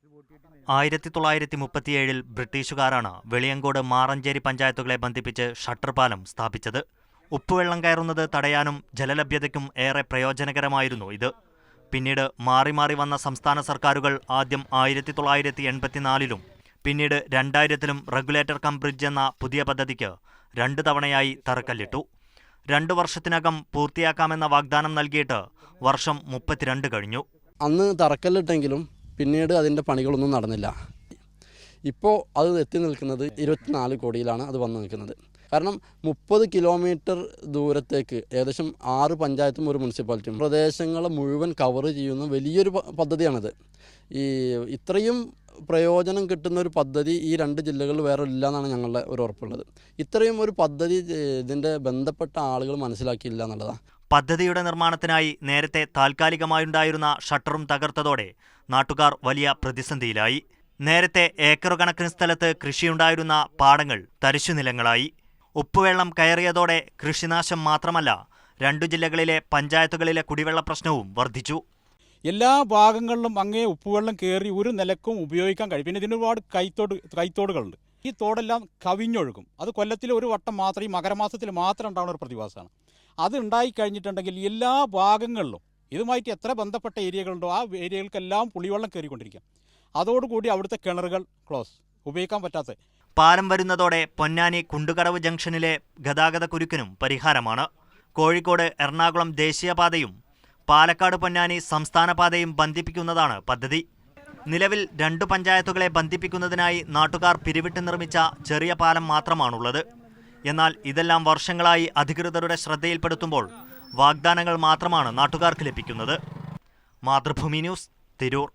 1937 ബ്രിട്ടീഷുകാരാണ് വെളിയങ്കോട് മാറഞ്ചേരി പഞ്ചായത്തുകളെ ബന്ധിപ്പിച്ച് ഷട്ടർ പാലം സ്ഥാപിച്ചത്. ഉപ്പുവെള്ളം കയറുന്നത് തടയാനും ജലലഭ്യതയ്ക്കും ഏറെ പ്രയോജനകരമായിരുന്നു ഇത്. പിന്നീട് മാറി മാറി വന്ന സംസ്ഥാന സർക്കാരുകൾ ആദ്യം 1984-ലും പിന്നീട് 2000-ലും റെഗുലേറ്റർ കം ബ്രിഡ്ജ് എന്ന പുതിയ പദ്ധതിക്ക് 2 തവണയായി തറക്കല്ലിട്ടു. 2 വർഷത്തിനകം പൂർത്തിയാക്കാമെന്ന വാഗ്ദാനം നൽകിയിട്ട് വർഷം 32 കഴിഞ്ഞു. അന്ന് തറക്കല്ലിട്ടെങ്കിലും പിന്നീട് അതിൻ്റെ പണികളൊന്നും നടന്നില്ല. ഇപ്പോൾ അത് എത്തി നിൽക്കുന്നത് 24 കോടിയിലാണ് അത് വന്നു നിൽക്കുന്നത്. കാരണം 30 കിലോമീറ്റർ ദൂരത്തേക്ക് ഏകദേശം 6 പഞ്ചായത്തും ഒരു മുനിസിപ്പാലിറ്റിയും പ്രദേശങ്ങൾ മുഴുവൻ കവർ ചെയ്യുന്ന വലിയൊരു പദ്ധതിയാണിത്. ഇത്രയും പ്രയോജനം കിട്ടുന്ന ഒരു പദ്ധതി ഈ 2 ജില്ലകളിൽ വേറെ ഇല്ല എന്നാണ് ഞങ്ങളുടെ ഒരു ഉറപ്പുള്ളത്. ഇത്രയും ഒരു പദ്ധതി ഇതിൻ്റെ ബന്ധപ്പെട്ട ആളുകൾ മനസ്സിലാക്കിയില്ല എന്നുള്ളതാണ്. പദ്ധതിയുടെ നിർമ്മാണത്തിനായി നേരത്തെ താൽക്കാലികമായുണ്ടായിരുന്ന ഷട്ടറും തകർത്തതോടെ നാട്ടുകാർ വലിയ പ്രതിസന്ധിയിലായി. നേരത്തെ ഏക്കറുകണക്കിന് സ്ഥലത്ത് കൃഷിയുണ്ടായിരുന്ന പാടങ്ങൾ തരിശുനിലങ്ങളായി. ഉപ്പുവെള്ളം കയറിയതോടെ കൃഷിനാശം മാത്രമല്ല, 2 ജില്ലകളിലെ പഞ്ചായത്തുകളിലെ കുടിവെള്ള പ്രശ്നവും വർദ്ധിച്ചു. എല്ലാ ഭാഗങ്ങളിലും അങ്ങേ ഉപ്പുവെള്ളം കയറി ഒരു നിലക്കും ഉപയോഗിക്കാൻ കഴിയും. പിന്നെ ഇതിന് ഒരുപാട് കൈത്തോടുകളുണ്ട്. ഈ തോടെല്ലാം കവിഞ്ഞൊഴുകും. അത് കൊല്ലത്തിൽ ഒരു വട്ടം മാത്രം, ഈ മകരമാസത്തിൽ മാത്രം ഉണ്ടാകുന്ന ഒരു പ്രതിഭാസമാണ്. അത് ഉണ്ടായിക്കഴിഞ്ഞിട്ടുണ്ടെങ്കിൽ എല്ലാ ഭാഗങ്ങളിലും ഇതുമായിട്ട് എത്ര ബന്ധപ്പെട്ട ഏരിയകളുണ്ടോ ആ ഏരിയകൾക്കെല്ലാം പുളിവെള്ളം കയറിക്കൊണ്ടിരിക്കും. അതോടുകൂടി അവിടുത്തെ കിണറുകൾ ക്ലോസ്, ഉപയോഗിക്കാൻ പറ്റാത്ത. പാലം വരുന്നതോടെ പൊന്നാനി കുണ്ടുകടവ് ജംഗ്ഷനിലെ ഗതാഗത കുരുക്കിനും പരിഹാരമാണ്. കോഴിക്കോട് എറണാകുളം ദേശീയപാതയും പാലക്കാട് പൊന്നാനി സംസ്ഥാന പാതയും ബന്ധിപ്പിക്കുന്നതാണ് പദ്ധതി. നിലവിൽ 2 പഞ്ചായത്തുകളെ ബന്ധിപ്പിക്കുന്നതിനായി നാട്ടുകാർ പിരിവിട്ട് നിർമ്മിച്ച ചെറിയ പാലം മാത്രമാണുള്ളത്. എന്നാൽ ഇതെല്ലാം വർഷങ്ങളായി അധികൃതരുടെ ശ്രദ്ധയിൽപ്പെടുത്തുമ്പോൾ വാഗ്ദാനങ്ങൾ മാത്രമാണ് നാട്ടുകാർക്ക് ലഭിക്കുന്നത്. മാതൃഭൂമി ന്യൂസ്, തിരൂർ.